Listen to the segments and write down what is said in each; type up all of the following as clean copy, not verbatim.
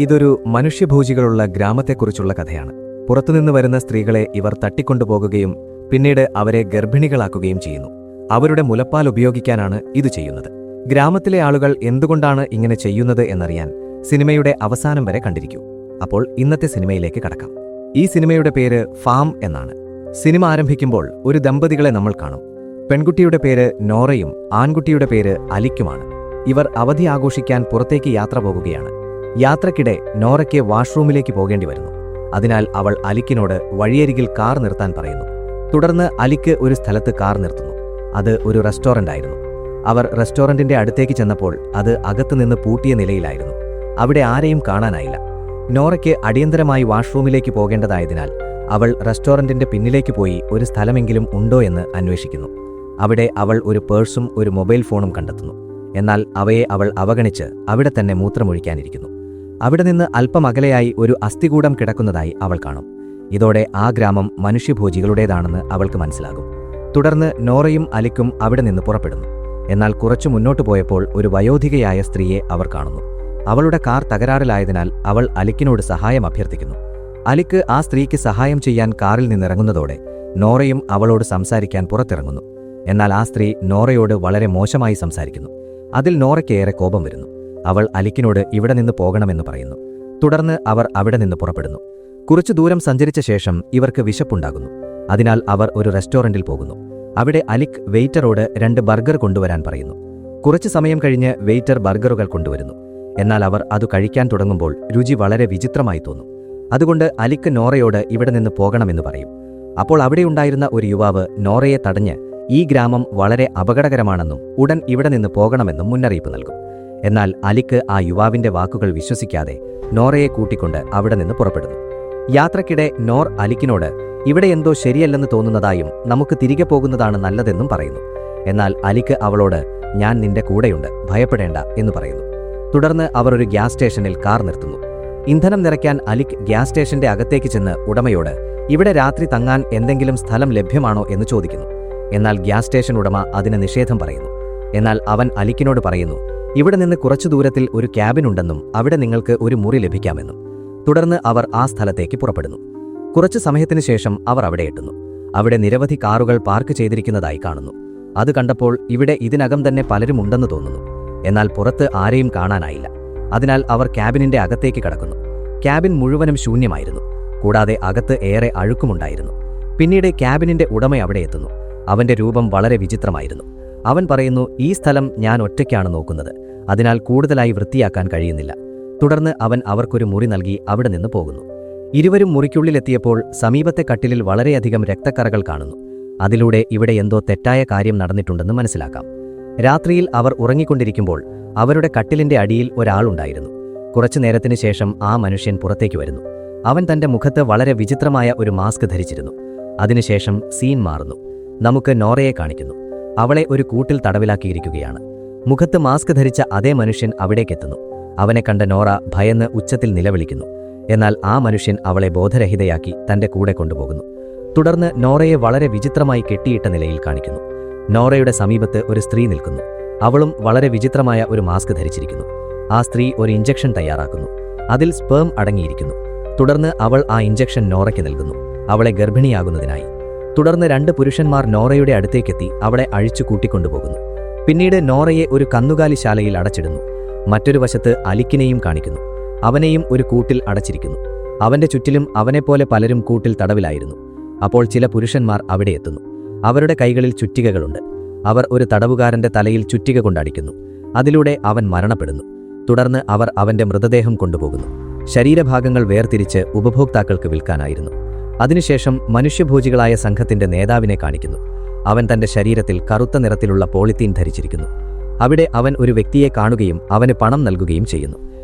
ഇതൊരു മനുഷ്യഭോജികളുള്ള ഗ്രാമത്തെക്കുറിച്ചുള്ള കഥയാണ്. പുറത്തുനിന്ന് വരുന്ന സ്ത്രീകളെ ഇവർ തട്ടിക്കൊണ്ടുപോകുകയും പിന്നീട് അവരെ ഗർഭിണികളാക്കുകയും ചെയ്യുന്നു. അവരുടെ മുലപ്പാൽ ഉപയോഗിക്കാനാണ് ഇത് ചെയ്യുന്നത്. ഗ്രാമത്തിലെ ആളുകൾ എന്തുകൊണ്ടാണ് ഇങ്ങനെ ചെയ്യുന്നത് എന്നറിയാൻ സിനിമയുടെ അവസാനം വരെ കണ്ടിരിക്കൂ. അപ്പോൾ ഇന്നത്തെ സിനിമയിലേക്ക് കടക്കാം. ഈ സിനിമയുടെ പേര് ഫാം എന്നാണ്. സിനിമ ആരംഭിക്കുമ്പോൾ ഒരു ദമ്പതികളെ നമ്മൾ കാണും. പെൺകുട്ടിയുടെ പേര് നോറയും ആൺകുട്ടിയുടെ പേര് അലിക്കുമാണ്. ഇവർ അവധി ആഘോഷിക്കാൻ പുറത്തേക്ക് യാത്ര പോകുകയാണ്. യാത്രക്കിടെ നോറയ്ക്ക് വാഷ്റൂമിലേക്ക് പോകേണ്ടി വരുന്നു. അതിനാൽ അവൾ അലിക്കിനോട് വഴിയരികിൽ കാർ നിർത്താൻ പറയുന്നു. തുടർന്ന് അലിക്ക് ഒരു സ്ഥലത്ത് കാർ നിർത്തുന്നു. അത് ഒരു റെസ്റ്റോറന്റ് ആയിരുന്നു. അവർ റെസ്റ്റോറന്റിന്റെ അടുത്തേക്ക് ചെന്നപ്പോൾ അത് അകത്തുനിന്ന് പൂട്ടിയ നിലയിലായിരുന്നു. അവിടെ ആരെയും കാണാനായില്ല. നോറയ്ക്ക് അടിയന്തരമായി വാഷ്റൂമിലേക്ക് പോകേണ്ടതായതിനാൽ അവൾ റെസ്റ്റോറന്റിന്റെ പിന്നിലേക്ക് പോയി ഒരു സ്ഥലമെങ്കിലും ഉണ്ടോ എന്ന് അന്വേഷിക്കുന്നു. അവിടെ അവൾ ഒരു പേഴ്സും ഒരു മൊബൈൽ ഫോണും കണ്ടെത്തുന്നു. എന്നാൽ അവയെ അവൾ അവഗണിച്ച് അവിടെ തന്നെ മൂത്രമൊഴിക്കാനിരിക്കുന്നു. അവിടെ നിന്ന് അല്പം അകലെയായി ഒരു അസ്ഥികൂടം കിടക്കുന്നതായി അവൾ കാണും. ഇതോടെ ആ ഗ്രാമം മനുഷ്യഭോജികളുടേതാണെന്ന് അവൾക്ക് മനസ്സിലാകും. തുടർന്ന് നോറയും അലിക്കും അവിടെ നിന്ന് പുറപ്പെടുന്നു. എന്നാൽ കുറച്ചു മുന്നോട്ടു പോയപ്പോൾ ഒരു വയോധികയായ സ്ത്രീയെ അവർ കാണുന്നു. അവളുടെ കാർ തകരാറിലായതിനാൽ അവൾ അലിക്കിനോട് സഹായം അഭ്യർത്ഥിക്കുന്നു. അലിക്ക് ആ സ്ത്രീക്ക് സഹായം ചെയ്യാൻ കാറിൽ നിന്നിറങ്ങുന്നതോടെ നോറയും അവളോട് സംസാരിക്കാൻ പുറത്തിറങ്ങുന്നു. എന്നാൽ ആ സ്ത്രീ നോറയോട് വളരെ മോശമായി സംസാരിക്കുന്നു. അതിൽ നോറയ്ക്ക് ഏറെ കോപം വരുന്നു. അവൾ അലിക്കിനോട് ഇവിടെ നിന്ന് പോകണമെന്ന് പറയുന്നു. തുടർന്ന് അവർ അവിടെ നിന്ന് പുറപ്പെടുന്നു. കുറച്ചു ദൂരം സഞ്ചരിച്ച ശേഷം ഇവർക്ക് വിശപ്പുണ്ടാകുന്നു. അതിനാൽ അവർ ഒരു റെസ്റ്റോറന്റിൽ പോകുന്നു. അവിടെ അലിക്ക് വെയിറ്ററോട് 2 ബർഗർ കൊണ്ടുവരാൻ പറയുന്നു. കുറച്ചു സമയം കഴിഞ്ഞ് വെയിറ്റർ ബർഗറുകൾ കൊണ്ടുവരുന്നു. എന്നാൽ അവർ അത് കഴിക്കാൻ തുടങ്ങുമ്പോൾ രുചി വളരെ വിചിത്രമായി തോന്നും. അതുകൊണ്ട് അലിക്ക് നോറയോട് ഇവിടെ നിന്ന് പോകണമെന്ന് പറയും. അപ്പോൾ അവിടെയുണ്ടായിരുന്ന ഒരു യുവാവ് നോറയെ തടഞ്ഞ് ഈ ഗ്രാമം വളരെ അപകടകരമാണെന്നും ഉടൻ ഇവിടെ നിന്ന് പോകണമെന്നും മുന്നറിയിപ്പ് നൽകും. എന്നാൽ അലിക്ക് ആ യുവാവിന്റെ വാക്കുകൾ വിശ്വസിക്കാതെ നോറയെ കൂട്ടിക്കൊണ്ട് അവിടെ നിന്ന് പുറപ്പെടുന്നു. യാത്രക്കിടെ നോർ അലിക്കിനോട് ഇവിടെ എന്തോ ശരിയല്ലെന്ന് തോന്നുന്നതായും നമുക്ക് തിരികെ പോകുന്നതാണ് നല്ലതെന്നും പറയുന്നു. എന്നാൽ അലിക്ക് അവളോട് ഞാൻ നിന്റെ കൂടെയുണ്ട്, ഭയപ്പെടേണ്ട എന്ന് പറയുന്നു. തുടർന്ന് അവർ ഒരു ഗ്യാസ് സ്റ്റേഷനിൽ കാർ നിർത്തുന്നു. ഇന്ധനം നിറയ്ക്കാൻ അലിക്ക് ഗ്യാസ് സ്റ്റേഷന്റെ അകത്തേക്ക് ചെന്ന് ഉടമയോട് ഇവിടെ രാത്രി തങ്ങാൻ എന്തെങ്കിലും സ്ഥലം ലഭ്യമാണോ എന്ന് ചോദിക്കുന്നു. എന്നാൽ ഗ്യാസ് സ്റ്റേഷൻ ഉടമ അതിന് നിഷേധം പറയുന്നു. എന്നാൽ അവൻ അലിക്കിനോട് പറയുന്നു ഇവിടെ നിന്ന് കുറച്ചു ദൂരത്തിൽ ഒരു ക്യാബിൻ ഉണ്ടെന്നും അവിടെ നിങ്ങൾക്ക് ഒരു മുറി ലഭിക്കാമെന്നും. തുടർന്ന് അവർ ആ സ്ഥലത്തേക്ക് പുറപ്പെടുന്നു. കുറച്ചു സമയത്തിനു ശേഷം അവർ അവിടെ എത്തുന്നു. അവിടെ നിരവധി കാറുകൾ പാർക്ക് ചെയ്തിരിക്കുന്നതായി കാണുന്നു. അത് കണ്ടപ്പോൾ ഇവിടെ ഇതിനകം തന്നെ പലരും ഉണ്ടെന്ന് തോന്നുന്നു. എന്നാൽ പുറത്ത് ആരെയും കാണാനായില്ല. അതിനാൽ അവർ ക്യാബിനിന്റെ അകത്തേക്ക് കടക്കുന്നു. ക്യാബിൻ മുഴുവനും ശൂന്യമായിരുന്നു. കൂടാതെ അകത്ത് ഏറെ അഴുക്കുമുണ്ടായിരുന്നു. പിന്നീട് ക്യാബിനിന്റെ ഉടമ അവിടെ എത്തുന്നു. അവന്റെ രൂപം വളരെ വിചിത്രമായിരുന്നു. അവൻ പറയുന്നു ഈ സ്ഥലം ഞാൻ ഒറ്റയ്ക്കാണ് നോക്കുന്നത്, അതിനാൽ കൂടുതലായി വൃത്തിയാക്കാൻ കഴിയുന്നില്ല. തുടർന്ന് അവൻ അവർക്കൊരു മുറി നൽകി അവിടെ നിന്ന് പോകുന്നു. ഇരുവരും മുറിക്കുള്ളിലെത്തിയപ്പോൾ സമീപത്തെ കട്ടിലിൽ വളരെയധികം രക്തക്കറകൾ കാണുന്നു. അതിലൂടെ ഇവിടെ എന്തോ തെറ്റായ കാര്യം നടന്നിട്ടുണ്ടെന്ന് മനസ്സിലാക്കാം. രാത്രിയിൽ അവർ ഉറങ്ങിക്കൊണ്ടിരിക്കുമ്പോൾ അവരുടെ കട്ടിലിന്റെ അടിയിൽ ഒരാളുണ്ടായിരുന്നു. കുറച്ചു നേരത്തിനു ശേഷം ആ മനുഷ്യൻ പുറത്തേക്ക് വരുന്നു. അവൻ തന്റെ മുഖത്ത് വളരെ വിചിത്രമായ ഒരു മാസ്ക് ധരിച്ചിരുന്നു. അതിനുശേഷം സീൻ മാറുന്നു. നമുക്ക് നോറയെ കാണിക്കുന്നു. അവളെ ഒരു കൂട്ടിൽ തടവിലാക്കിയിരിക്കുകയാണ്. മുഖത്ത് മാസ്ക് ധരിച്ച അതേ മനുഷ്യൻ അവിടേക്കെത്തുന്നു. അവനെ കണ്ട നോറ ഭയന്ന് ഉച്ചത്തിൽ നിലവിളിക്കുന്നു. എന്നാൽ ആ മനുഷ്യൻ അവളെ ബോധരഹിതയാക്കി തന്റെ കൂടെ കൊണ്ടുപോകുന്നു. തുടർന്ന് നോറയെ വളരെ വിചിത്രമായി കെട്ടിയിട്ട നിലയിൽ കാണിക്കുന്നു. നോറയുടെ സമീപത്ത് ഒരു സ്ത്രീ നിൽക്കുന്നു. അവളും വളരെ വിചിത്രമായ ഒരു മാസ്ക് ധരിച്ചിരിക്കുന്നു. ആ സ്ത്രീ ഒരു ഇഞ്ചക്ഷൻ തയ്യാറാക്കുന്നു. അതിൽ സ്പേം അടങ്ങിയിരിക്കുന്നു. തുടർന്ന് അവൾ ആ ഇഞ്ചക്ഷൻ നോറയ്ക്ക് നൽകുന്നു, അവളെ ഗർഭിണിയാകുന്നതിനായി. തുടർന്ന് 2 പുരുഷന്മാർ നോറയുടെ അടുത്തേക്കെത്തി അവളെ അഴിച്ചു കൂട്ടിക്കൊണ്ടുപോകുന്നു. പിന്നീട് നോറയെ ഒരു കന്നുകാലിശാലയിൽ അടച്ചിടുന്നു. മറ്റൊരു വശത്ത് അലിക്കിനെയും കാണിക്കുന്നു. അവനെയും ഒരു കൂട്ടിൽ അടച്ചിരിക്കുന്നു. അവന്റെ ചുറ്റിലും അവനെപ്പോലെ പലരും കൂട്ടിൽ തടവിലായിരുന്നു. അപ്പോൾ ചില പുരുഷന്മാർ അവിടെ എത്തുന്നു. അവരുടെ കൈകളിൽ ചുറ്റികകളുണ്ട്. അവർ ഒരു തടവുകാരന്റെ തലയിൽ ചുറ്റിക കൊണ്ടടിക്കുന്നു. അതിലൂടെ അവൻ മരണപ്പെടുന്നു. തുടർന്ന് അവർ അവന്റെ മൃതദേഹം കൊണ്ടുപോകുന്നു. ശരീരഭാഗങ്ങൾ വേർതിരിച്ച് ഉപഭോക്താക്കൾക്ക് വിൽക്കാനായിരുന്നു. അതിനുശേഷം മനുഷ്യഭോജികളായ സംഘത്തിന്റെ നേതാവിനെ കാണിക്കുന്നു. അവൻ തന്റെ ശരീരത്തിൽ കറുത്ത നിറത്തിലുള്ള പോളിത്തീൻ ധരിച്ചിരിക്കുന്നു. അവിടെ അവൻ ഒരു വ്യക്തിയെ കാണുകയും അവന് പണം നൽകുകയും ചെയ്യുന്നു.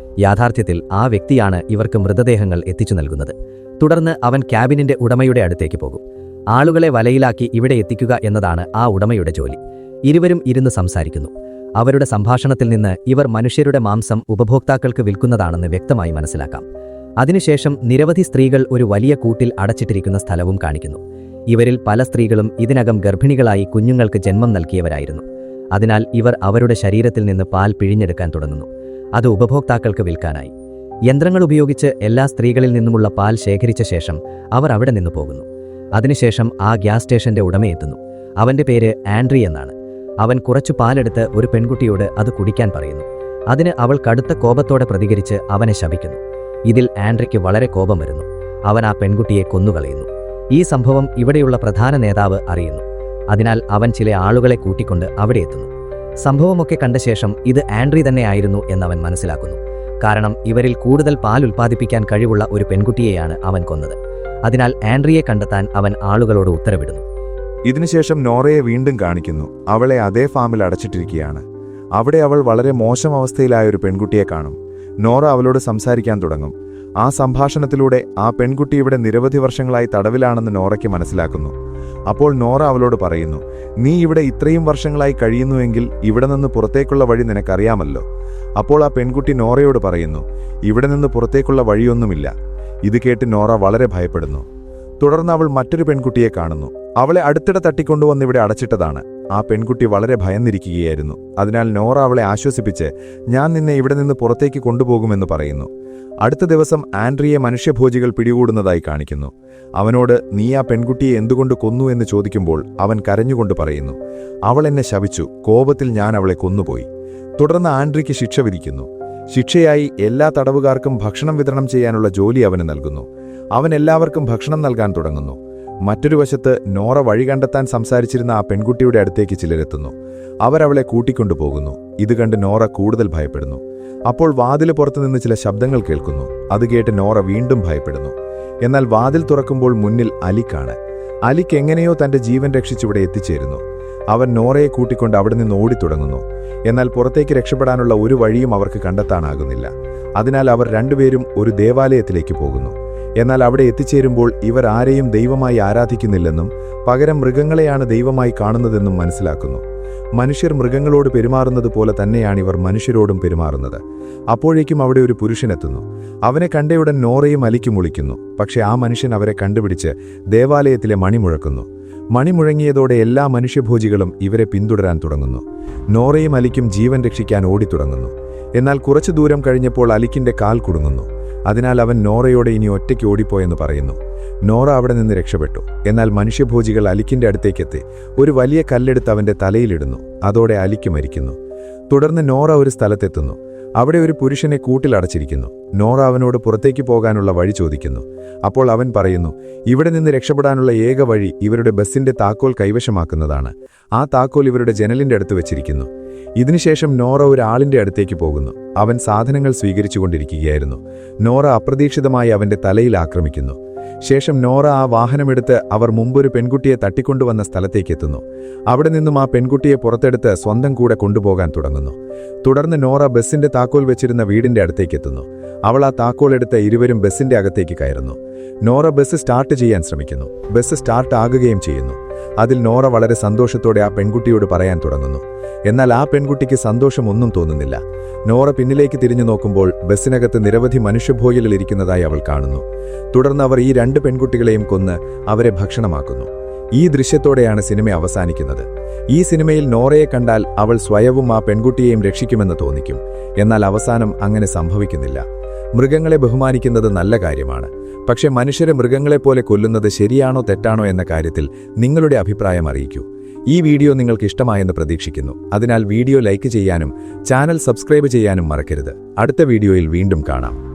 യാഥാർത്ഥ്യത്തിൽ ആ വ്യക്തിയാണ് ഇവർക്ക് മൃതദേഹങ്ങൾ എത്തിച്ചു നൽകുന്നത്. തുടർന്ന് അവൻ ക്യാബിനിന്റെ ഉടമയുടെ അടുത്തേക്ക് പോകും. ആളുകളെ വലയിലാക്കി ഇവിടെ എത്തിക്കുക എന്നതാണ് ആ ഉടമയുടെ ജോലി. ഇരുവരും ഇരുന്ന് സംസാരിക്കുന്നു. അവരുടെ സംഭാഷണത്തിൽ നിന്ന് ഇവർ മനുഷ്യരുടെ മാംസം ഉപഭോക്താക്കൾക്ക് വിൽക്കുന്നതാണെന്ന് വ്യക്തമായി മനസ്സിലാക്കാം. അതിനുശേഷം നിരവധി സ്ത്രീകൾ ഒരു വലിയ കൂട്ടിൽ അടച്ചിട്ടിരിക്കുന്ന സ്ഥലവും കാണിക്കുന്നു. ഇവരിൽ പല സ്ത്രീകളും ഇതിനകം ഗർഭിണികളായി കുഞ്ഞുങ്ങൾക്ക് ജന്മം നൽകിയവരായിരുന്നു. അതിനാൽ ഇവർ അവരുടെ ശരീരത്തിൽ നിന്ന് പാൽ പിഴിഞ്ഞെടുക്കാൻ തുടങ്ങുന്നു. അത് ഉപഭോക്താക്കൾക്ക് വിൽക്കാനായി. യന്ത്രങ്ങൾ ഉപയോഗിച്ച് എല്ലാ സ്ത്രീകളിൽ നിന്നുമുള്ള പാൽ ശേഖരിച്ച ശേഷം അവർ അവിടെ നിന്ന് പോകുന്നു. അതിനുശേഷം ആ ഗ്യാസ് സ്റ്റേഷന്റെ ഉടമയെത്തുന്നു. അവന്റെ പേര് ആൻഡ്രി എന്നാണ്. അവൻ കുറച്ചു പാലെടുത്ത് ഒരു പെൺകുട്ടിയോട് അത് കുടിക്കാൻ പറയുന്നു. അതിന് അവൾ കടുത്ത കോപത്തോടെ പ്രതികരിച്ച് അവനെ ശപിക്കുന്നു. ഇതിൽ ആൻഡ്രിക്ക് വളരെ കോപം വരുന്നു. അവൻ ആ പെൺകുട്ടിയെ കൊന്നുകളയുന്നു. ഈ സംഭവം ഇവിടെയുള്ള പ്രധാന നേതാവ് അറിയുന്നു. അതിനാൽ അവൻ ചില ആളുകളെ കൂട്ടിക്കൊണ്ട് അവിടെ എത്തുന്നു. സംഭവമൊക്കെ കണ്ട ശേഷം ഇത് ആൻഡ്രി തന്നെയായിരുന്നു എന്നവൻ മനസ്സിലാക്കുന്നു. കാരണം ഇവരിൽ കൂടുതൽ പാൽ ഉൽപ്പാദിപ്പിക്കാൻ കഴിവുള്ള ഒരു പെൺകുട്ടിയെയാണ് അവൻ കൊന്നത്. അതിനാൽ ആൻഡ്രിയെ കണ്ടെത്താൻ അവൻ ആളുകളോട് ഉത്തരവിടുന്നു. ഇതിനുശേഷം നോറയെ വീണ്ടും കാണിക്കുന്നു. അവളെ അതേ ഫാമിൽ അടച്ചിട്ടിരിക്കുകയാണ്. അവിടെ അവൾ വളരെ മോശം അവസ്ഥയിലായ ഒരു പെൺകുട്ടിയെ കാണും. നോറ അവളോട് സംസാരിക്കാൻ തുടങ്ങും. ആ സംഭാഷണത്തിലൂടെ ആ പെൺകുട്ടി ഇവിടെ നിരവധി വർഷങ്ങളായി തടവിലാണെന്ന് നോറയ്ക്ക് മനസ്സിലാക്കുന്നു. അപ്പോൾ നോറ അവളോട് പറയുന്നു, നീ ഇവിടെ ഇത്രയും വർഷങ്ങളായി കഴിയുന്നുവെങ്കിൽ ഇവിടെ നിന്ന് പുറത്തേക്കുള്ള വഴി നിനക്കറിയാമല്ലോ. അപ്പോൾ ആ പെൺകുട്ടി നോറയോട് പറയുന്നു, ഇവിടെ നിന്ന് പുറത്തേക്കുള്ള വഴിയൊന്നുമില്ല. ഇത് കേട്ട് നോറ വളരെ ഭയപ്പെടുന്നു. തുടർന്ന് അവൾ മറ്റൊരു പെൺകുട്ടിയെ കാണുന്നു. അവളെ അടുത്തിടെ തട്ടിക്കൊണ്ടുവന്ന് ഇവിടെ അടച്ചിട്ടതാണ്. ആ പെൺകുട്ടി വളരെ ഭയന്നിരിക്കുകയായിരുന്നു. അതിനാൽ നോറ അവളെ ആശ്വസിപ്പിച്ച്, ഞാൻ നിന്നെ ഇവിടെ നിന്ന് പുറത്തേക്ക് കൊണ്ടുപോകുമെന്ന് പറയുന്നു. അടുത്ത ദിവസം ആൻഡ്രിയെ മനുഷ്യഭോജികൾ പിടികൂടുന്നതായി കാണിക്കുന്നു. അവനോട് നീ ആ പെൺകുട്ടിയെ എന്തുകൊണ്ട് കൊന്നു എന്ന് ചോദിക്കുമ്പോൾ അവൻ കരഞ്ഞുകൊണ്ട് പറയുന്നു, അവൾ എന്നെ ശപിച്ചു, കോപത്തിൽ ഞാൻ അവളെ കൊന്നുപോയി. തുടർന്ന് ആൻഡ്രിക്ക് ശിക്ഷ വിധിക്കുന്നു. ശിക്ഷയായി എല്ലാ തടവുകാർക്കും ഭക്ഷണം വിതരണം ചെയ്യാനുള്ള ജോലി അവന് നൽകുന്നു. അവൻ എല്ലാവർക്കും ഭക്ഷണം നൽകാൻ തുടങ്ങുന്നു. മറ്റൊരു വശത്ത് നോറ വഴി കണ്ടെത്താൻ സംസാരിച്ചിരുന്ന ആ പെൺകുട്ടിയുടെ അടുത്തേക്ക് ചിലരെത്തുന്നു. അവരവളെ കൂട്ടിക്കൊണ്ടുപോകുന്നു. ഇത് കണ്ട് നോറ കൂടുതൽ ഭയപ്പെടുന്നു. അപ്പോൾ വാതില് പുറത്തുനിന്ന് ചില ശബ്ദങ്ങൾ കേൾക്കുന്നു. അത് കേട്ട് നോറ വീണ്ടും ഭയപ്പെടുന്നു. എന്നാൽ വാതിൽ തുറക്കുമ്പോൾ മുന്നിൽ അലിക്കാണ്. അലിക്ക് എങ്ങനെയോ തന്റെ ജീവൻ രക്ഷിച്ചിവിടെ എത്തിച്ചേരുന്നു. അവൻ നോറയെ കൂട്ടിക്കൊണ്ട് അവിടെ നിന്ന് ഓടിത്തുടങ്ങുന്നു. എന്നാൽ പുറത്തേക്ക് രക്ഷപ്പെടാനുള്ള ഒരു വഴിയും അവർക്ക് കണ്ടെത്താനാകുന്നില്ല. അതിനാൽ അവർ രണ്ടുപേരും ഒരു ദേവാലയത്തിലേക്ക് പോകുന്നു. എന്നാൽ അവിടെ എത്തിച്ചേരുമ്പോൾ ഇവർ ആരെയും ദൈവമായി ആരാധിക്കുന്നില്ലെന്നും പകരം മൃഗങ്ങളെയാണ് ദൈവമായി കാണുന്നതെന്നും മനസ്സിലാക്കുന്നു. മനുഷ്യർ മൃഗങ്ങളോട് പെരുമാറുന്നത് പോലെ തന്നെയാണ് ഇവർ മനുഷ്യരോടും പെരുമാറുന്നത്. അപ്പോഴേക്കും അവിടെ ഒരു പുരുഷനെത്തുന്നു. അവനെ കണ്ടയുടൻ നോറയും അലിക്കും വിളിക്കുന്നു. പക്ഷെ ആ മനുഷ്യൻ അവരെ കണ്ടുപിടിച്ച് ദേവാലയത്തിലെ മണി മുഴക്കുന്നു. മണി മുഴങ്ങിയതോടെ എല്ലാ മനുഷ്യഭോജികളും ഇവരെ പിന്തുടരാൻ തുടങ്ങുന്നു. നോറയും അലിക്കും ജീവൻ രക്ഷിക്കാൻ ഓടിത്തുടങ്ങുന്നു. എന്നാൽ കുറച്ചു ദൂരം കഴിഞ്ഞപ്പോൾ അലിക്കിന്റെ കാൽ കുടുങ്ങുന്നു. അതിനാൽ അവൻ നോറയോടെ ഇനി ഒറ്റയ്ക്ക് ഓടിപ്പോയെന്ന് പറയുന്നു. നോറ അവിടെ നിന്ന് രക്ഷപ്പെട്ടു. എന്നാൽ മനുഷ്യഭോജികൾ അലിക്കിന്റെ അടുത്തേക്കെത്തി ഒരു വലിയ കല്ലെടുത്ത് അവന്റെ തലയിലിടുന്നു. അതോടെ അലിക്ക് മരിക്കുന്നു. തുടർന്ന് നോറ ഒരു സ്ഥലത്തെത്തുന്നു. അവിടെ ഒരു പുരുഷനെ കൂട്ടിലടച്ചിരിക്കുന്നു. നോറ അവനോട് പുറത്തേക്ക് പോകാനുള്ള വഴി ചോദിക്കുന്നു. അപ്പോൾ അവൻ പറയുന്നു, ഇവിടെ നിന്ന് രക്ഷപ്പെടാനുള്ള ഏക വഴി ഇവരുടെ ബസിന്റെ താക്കോൽ കൈവശമാക്കുന്നതാണ്. ആ താക്കോൽ ഇവരുടെ ജനലിന്റെ അടുത്ത് വെച്ചിരിക്കുന്നു. ഇതിനുശേഷം നോറ ഒരാളിന്റെ അടുത്തേക്ക് പോകുന്നു. അവൻ സാധനങ്ങൾ സ്വീകരിച്ചുകൊണ്ടിരിക്കുകയായിരുന്നു. നോറ അപ്രതീക്ഷിതമായി അവന്റെ തലയിൽ ആക്രമിക്കുന്നു. ശേഷം നോറ ആ വാഹനമെടുത്ത് അവർ മുമ്പൊരു പെൺകുട്ടിയെ തട്ടിക്കൊണ്ടുവന്ന സ്ഥലത്തേക്ക് എത്തുന്നു. അവിടെ നിന്നും ആ പെൺകുട്ടിയെ പുറത്തെടുത്ത് സ്വന്തം കൂടെ കൊണ്ടുപോകാൻ തുടങ്ങുന്നു. തുടർന്ന് നോറ ബസിന്റെ താക്കോൽ വെച്ചിരുന്ന വീടിന്റെ അടുത്തേക്ക് എത്തുന്നു. അവൾ ആ താക്കോൽ എടുത്ത് ഇരുവരും ബസിന്റെ അകത്തേക്ക് കയറുന്നു. നോറ ബസ് സ്റ്റാർട്ട് ചെയ്യാൻ ശ്രമിക്കുന്നു. ബസ് സ്റ്റാർട്ട് ആകുകയും ചെയ്യുന്നു. അതിൽ നോറ വളരെ സന്തോഷത്തോടെ ആ പെൺകുട്ടിയോട് പറയാൻ തുടങ്ങുന്നു. എന്നാൽ ആ പെൺകുട്ടിക്ക് സന്തോഷമൊന്നും തോന്നുന്നില്ല. നോറ പിന്നിലേക്ക് തിരിഞ്ഞു നോക്കുമ്പോൾ ബസ്സിനകത്ത് നിരവധി മനുഷ്യഭോജികൾ ഇരിക്കുന്നതായി അവൾ കാണുന്നു. തുടർന്ന് അവർ ഈ രണ്ട് പെൺകുട്ടികളെയും കൊന്ന് അവരെ ഭക്ഷണമാക്കുന്നു. ഈ ദൃശ്യത്തോടെയാണ് സിനിമ അവസാനിക്കുന്നത്. ഈ സിനിമയിൽ നോറയെ കണ്ടാൽ അവൾ സ്വയവും ആ പെൺകുട്ടിയെയും രക്ഷിക്കുമെന്ന് തോന്നിക്കും. എന്നാൽ അവസാനം അങ്ങനെ സംഭവിക്കുന്നില്ല. മൃഗങ്ങളെ ബഹുമാനിക്കുന്നത് നല്ല കാര്യമാണ്. പക്ഷേ മനുഷ്യരെ മൃഗങ്ങളെപ്പോലെ കൊല്ലുന്നത് ശരിയാണോ തെറ്റാണോ എന്ന കാര്യത്തിൽ നിങ്ങളുടെ അഭിപ്രായം അറിയിക്കൂ. ഈ വീഡിയോ നിങ്ങൾക്ക് ഇഷ്ടമായെന്ന് പ്രതീക്ഷിക്കുന്നു. അതിനാൽ വീഡിയോ ലൈക്ക് ചെയ്യാനും ചാനൽ സബ്സ്ക്രൈബ് ചെയ്യാനും മറക്കരുത്. അടുത്ത വീഡിയോയിൽ വീണ്ടും കാണാം.